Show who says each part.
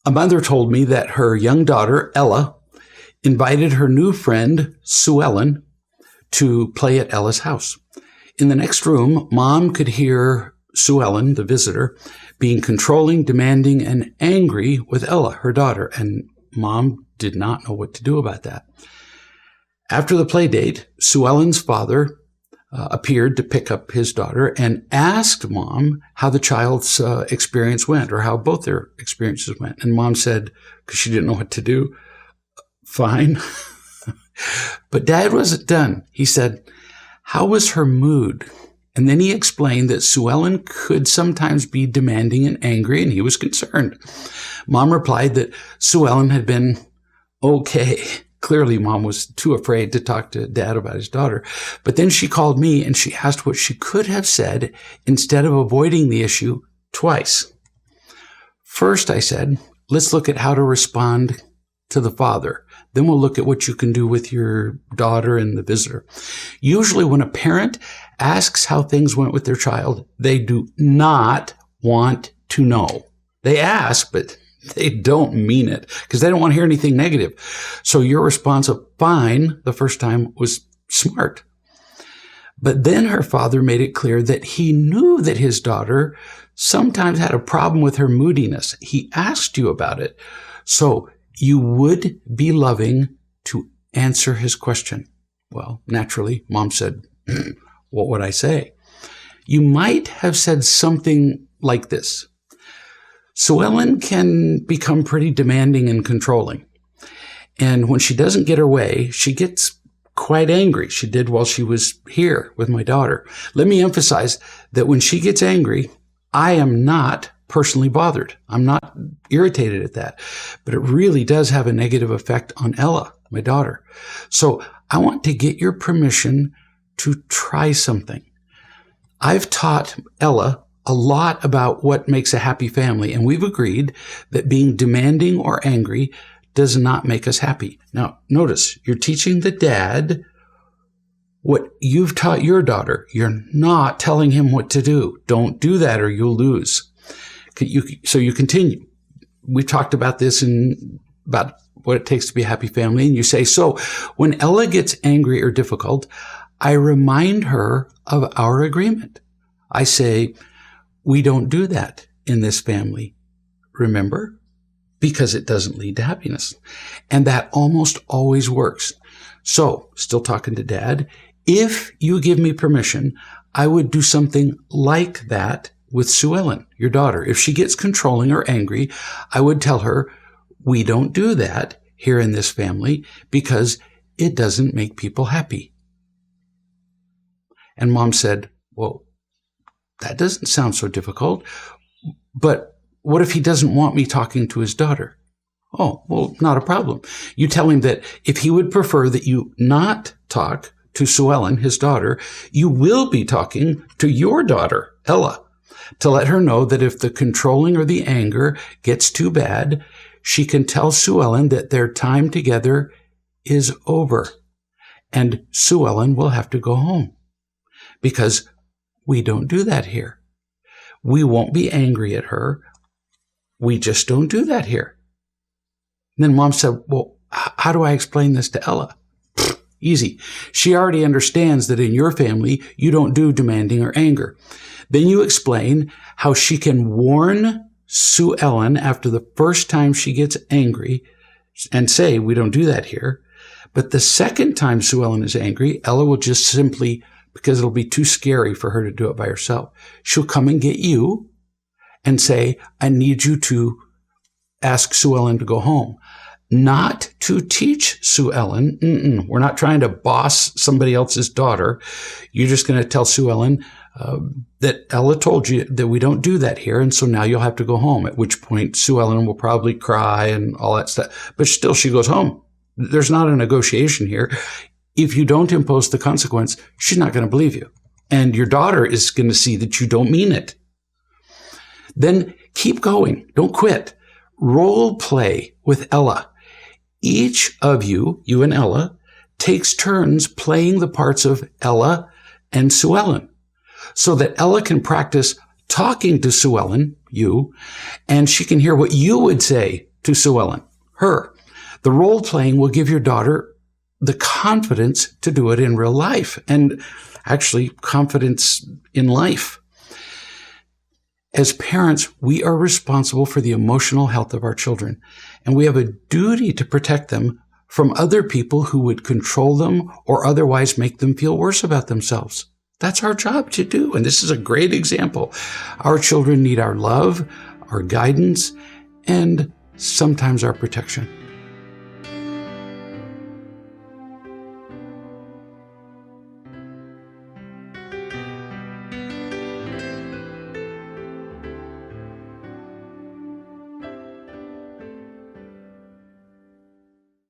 Speaker 1: A mother told me that her young daughter, Ella, invited her new friend, Sue Ellen, to play at Ella's house. In the next room, Mom could hear Sue Ellen, the visitor, being controlling, demanding, and angry with Ella, her daughter, and Mom did not know what to do about that. After the play date, Sue Ellen's father appeared to pick up his daughter and asked Mom how the child's experience went, or how both their experiences went. And Mom said, because she didn't know what to do, fine. But Dad wasn't done. He said, how was her mood? And then he explained that Sue Ellen could sometimes be demanding and angry, and he was concerned. Mom replied that Sue Ellen had been okay. Clearly, Mom was too afraid to talk to Dad about his daughter. But then she called me and she asked what she could have said instead of avoiding the issue twice. First, I said, let's look at how to respond to the father. Then we'll look at what you can do with your daughter and the visitor. Usually when a parent asks how things went with their child, they do not want to know. They ask, but they don't mean it because they don't want to hear anything negative. So your response of fine the first time was smart. But then her father made it clear that he knew that his daughter sometimes had a problem with her moodiness. He asked you about it. So you would be loving to answer his question. Well, naturally, Mom said, what would I say? You might have said something like this. Sue Ellen can become pretty demanding and controlling. And when she doesn't get her way, she gets quite angry. She did while she was here with my daughter. Let me emphasize that when she gets angry, I am not personally bothered. I'm not irritated at that. But it really does have a negative effect on Ella, my daughter. So I want to get your permission to try something. I've taught Ella a lot about what makes a happy family, and we've agreed that being demanding or angry does not make us happy. Now, notice, you're teaching the dad what you've taught your daughter. You're not telling him what to do. Don't do that or you'll lose. So you continue. We've talked about this about what it takes to be a happy family, and you say, so when Ella gets angry or difficult, I remind her of our agreement. I say, we don't do that in this family. Remember? Because it doesn't lead to happiness. And that almost always works. So, still talking to Dad, if you give me permission, I would do something like that with Sue Ellen, your daughter. If she gets controlling or angry, I would tell her, we don't do that here in this family because it doesn't make people happy. And Mom said, well, that doesn't sound so difficult, but what if he doesn't want me talking to his daughter? Oh, well, not a problem. You tell him that if he would prefer that you not talk to Sue Ellen, his daughter, you will be talking to your daughter, Ella, to let her know that if the controlling or the anger gets too bad, she can tell Sue Ellen that their time together is over, and Sue Ellen will have to go home because we don't do that here. We won't be angry at her. We just don't do that here. And then Mom said, well, how do I explain this to Ella? Easy. She already understands that in your family, you don't do demanding or anger. Then you explain how she can warn Sue Ellen after the first time she gets angry and say, we don't do that here. But the second time Sue Ellen is angry, Ella will just simply, because it'll be too scary for her to do it by herself, she'll come and get you and say, I need you to ask Sue Ellen to go home. Not to teach Sue Ellen. We're not trying to boss somebody else's daughter. You're just going to tell Sue Ellen that Ella told you that we don't do that here, and so now you'll have to go home, at which point Sue Ellen will probably cry and all that stuff. But still, she goes home. There's not a negotiation here. If you don't impose the consequence, she's not going to believe you. And your daughter is going to see that you don't mean it. Then keep going. Don't quit. Role play with Ella. Each of you and Ella, takes turns playing the parts of Ella and Sue Ellen so that Ella can practice talking to Sue Ellen, you, and she can hear what you would say to Sue Ellen. Her. The role playing will give your daughter the confidence to do it in real life, and actually confidence in life. As parents, we are responsible for the emotional health of our children, and we have a duty to protect them from other people who would control them or otherwise make them feel worse about themselves. That's our job to do, and this is a great example. Our children need our love, our guidance, and sometimes our protection.